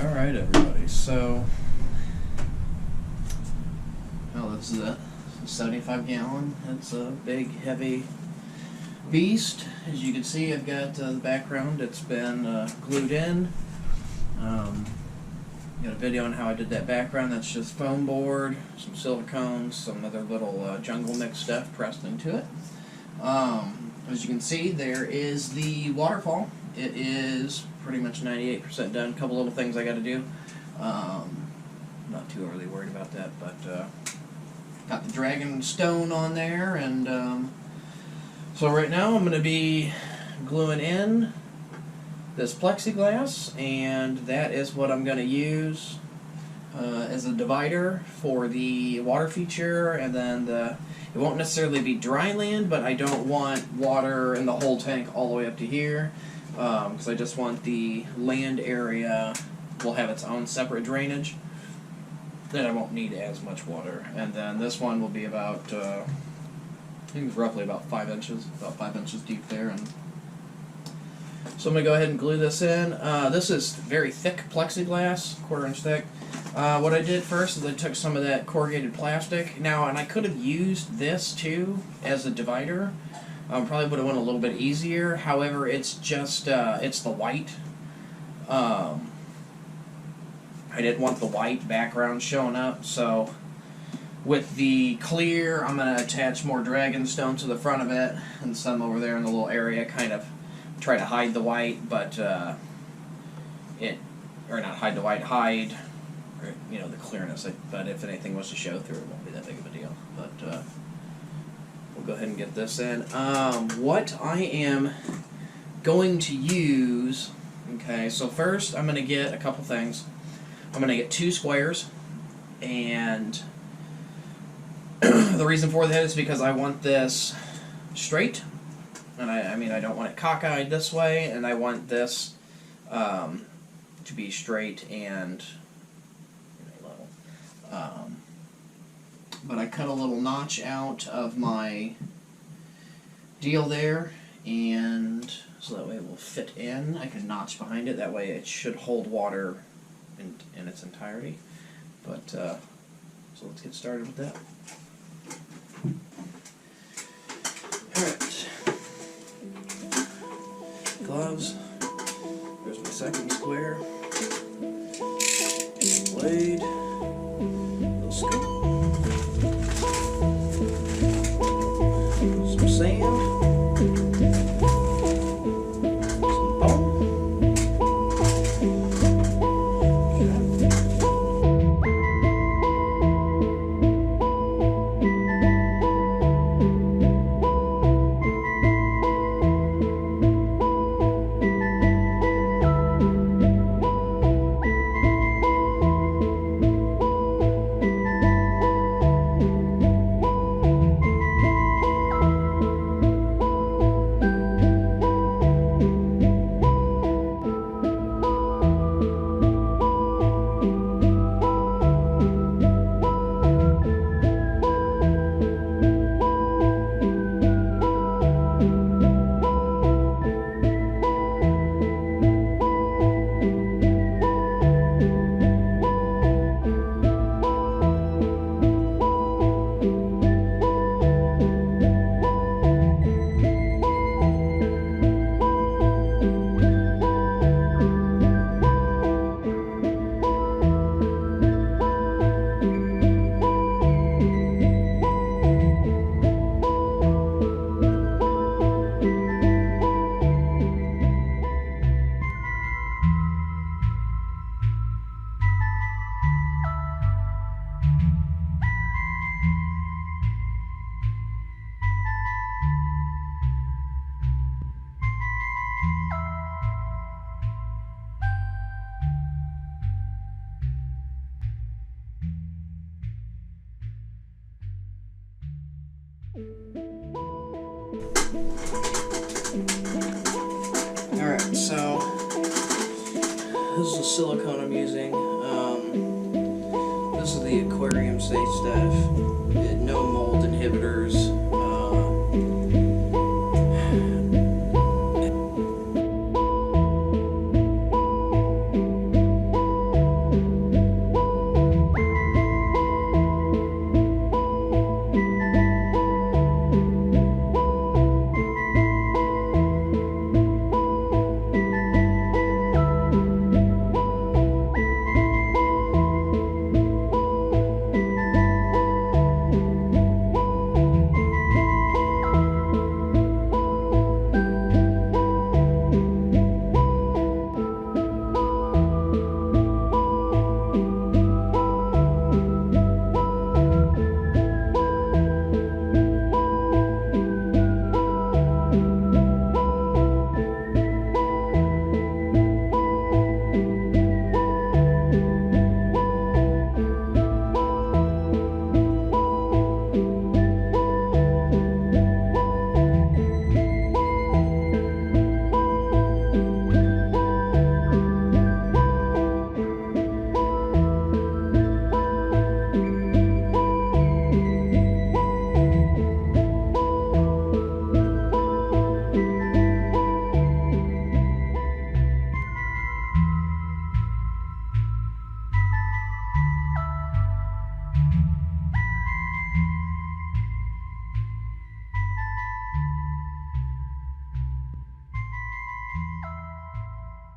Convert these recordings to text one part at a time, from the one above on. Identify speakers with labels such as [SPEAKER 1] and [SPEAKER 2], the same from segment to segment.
[SPEAKER 1] Alright everybody, so that's a 75 gallon. It's a big heavy beast. As you can see, I've got the background. It's been glued in. Got a video on how I did that background. That's just foam board, some silicones, some other little jungle mix stuff pressed into it. As you can see, there is the waterfall. It is pretty much 98% done. A couple little things I got to do. Not too overly worried about that, but got the dragon stone on there, and so right now I'm going to be gluing in this plexiglass, and that is what I'm going to use as a divider for the water feature. And then it won't necessarily be dry land, but I don't want water in the whole tank all the way up to here, because I just want the land area will have its own separate drainage. Then I won't need as much water. And then this one will be about, I think it's roughly about 5 inches, deep there. And so I'm going to go ahead and glue this in. This is very thick plexiglass, 1/4 inch thick. What I did first is I took some of that corrugated plastic. Now, and I could have used this too as a divider. Probably would have went a little bit easier. However, it's just, it's the white. I didn't want the white background showing up, so with the clear, I'm going to attach more dragon stone to the front of it, and some over there in the little area, kind of try to hide the white, but or not hide the white, hide, or, you know, the clearness. But if anything was to show through, it won't be that big of a deal. But we'll go ahead and get this in. What I am going to use, okay, so first I'm going to get a couple things. I'm going to get 2 squares, and the reason for that is because I want this straight, and I mean I don't want it cockeyed this way, and I want this to be straight and level. But I cut a little notch out of my deal there, and so that way it will fit in. I can notch behind it, that way it should hold water in its entirety. But so let's get started with that. Alright, gloves. There's my second square. Blade. Little scoop. Some sand. Some bone. Alright, so this is the silicone I'm using. This is the aquarium safe stuff. No mold inhibitors.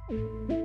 [SPEAKER 2] you.